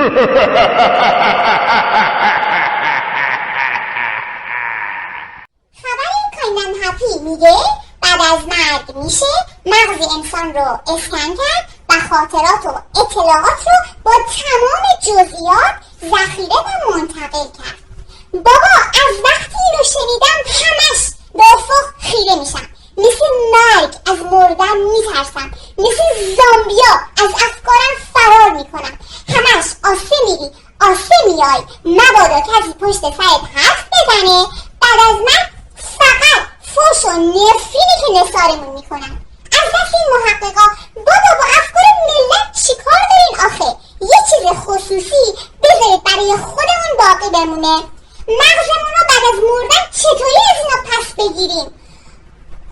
کاینان هاپی میگه بعد از مرگ میشه مغز انسان رو اسکن کرد و خاطرات و اطلاعات رو با تمام جزئیات ذخیره و منتقل کرد. بابا از وقتی این رو شنیدم همش به افق خیره میشم. مثل مرگ از مردن میترسم. مثل زامبیا از افکارم فرار میکنم. همش آسه میری آسه میای، مبادا کسی پشت سرت حرف بزنه. بعد از من فقط فوش و نفرینی که نثارمون میکنم. از دست این محققا بابا با افکار ملت چیکار دارین آخه؟ یه چیز خصوصی بذارید برای خودمون باقی بمونه. مغزمون رو بعد از مردن چطوری از اینا پس بگیریم؟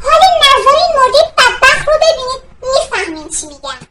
حالا نظر این مرده بدبخت رو ببینید میفهمین چی میگم.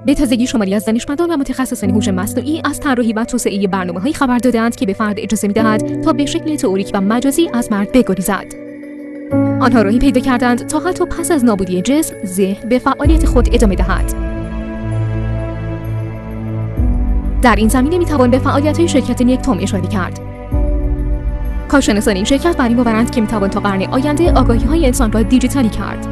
به تازگی شماری از دانشمندان و متخصصان هوش مصنوعی از طراحی و توسعه برنامه‌هایی خبر دادند که به فرد اجازه می‌دهد تا به شکل تئوریک و مجازی از مرگ بگریزد. آنها راهی پیدا کردند تا حتی پس از نابودی جسم، ذهن به فعالیت خود ادامه دهد. در این زمینه می‌توان به فعالیت‌های شرکت نیکتوم اشاره کرد. کارشناسان این شرکت بر این باورند که می‌توان تا قرن آینده آگاهی‌های انسان را دیجیتالی کرد.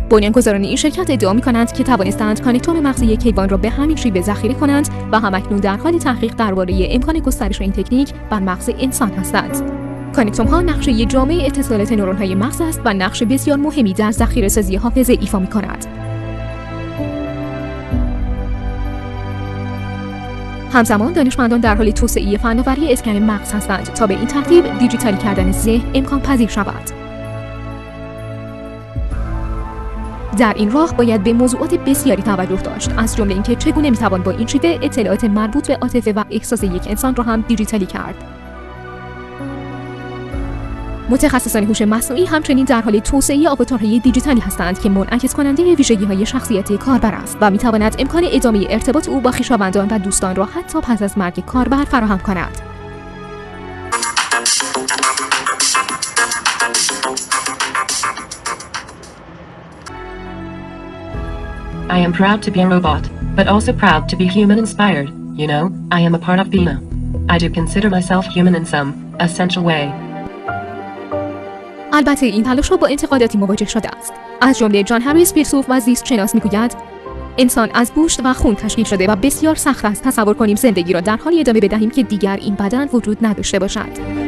بنیانگذاران این شرکت ادعا می‌کنند که توانستند کانکتوم مغز یک حیوان را به همین شیوه ذخیره کنند و همکنون در حال تحقیق درباره امکان گسترش این تکنیک بر مغز انسان هستند. کانکتوم‌ها نقش یک جامعه اتصالات نورون‌های مغز است و نقش بسیار مهمی در ذخیره‌سازی حافظه ایفا می‌کند. همزمان دانشمندان در حال توسعه فناوری اسکن مغز هستند تا به این ترتیب دیجیتالی کردن ذهن امکان پذیر شود. در این راه باید به موضوعات بسیاری توجه داشت، از جمله اینکه چگونه میتوان با این شیوه اطلاعات مربوط به عاطفه و احساس یک انسان را هم دیجیتالی کرد. متخصصان هوش مصنوعی همچنین در حال توسعه آواتارهای دیجیتالی هستند که منعکس کننده ویژگی‌های شخصیتی کاربر است و میتواند امکان ادامه ارتباط او با خویشاوندان و دوستان را حتی پس از مرگ کاربر فراهم کند. I am proud to be a robot, but also proud to be human-inspired. You know, I am a part of Bina. I do consider myself human in some essential way. البته این تلاش با انتقاداتی مواجه شده است. از جمله جان هریس فیلسوف و زیست شناس میگوید انسان از گوشت و خون تشکیل شده و بسیار سخت است تصور کنیم زندگی را در حالی ادامه بدهیم که دیگر این بدن وجود نداشته باشد.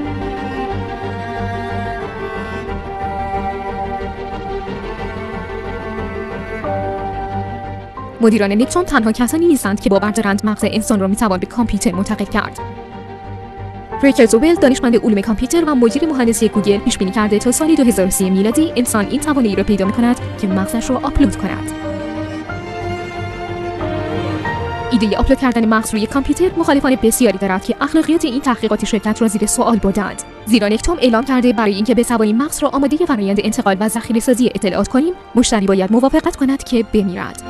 مدیران نیکتوم تنها کسانی نیستند که باور دارند مغز انسان را میتوان به کامپیوتر منتقل کرد. ریکرزوبل دانشمند علوم کامپیوتر و مدیر مهندسی گوگل پیش بینی کرده تا سال 2030 میلادی انسان این توانایی را پیدا می‌کند که مغزش را آپلود کند. ایده آپلود کردن مغز روی کامپیوتر مخالفان بسیاری دارد که اخلاقیات این تحقیقات شرکت را زیر سوال بردند. زیرا نیکتوم اعلام کرده برای اینکه بتوانیم مغز را آماده فرآیند انتقال و ذخیره‌سازی اطلاعات کنیم، مشتری باید موافقت کند که بمیرد.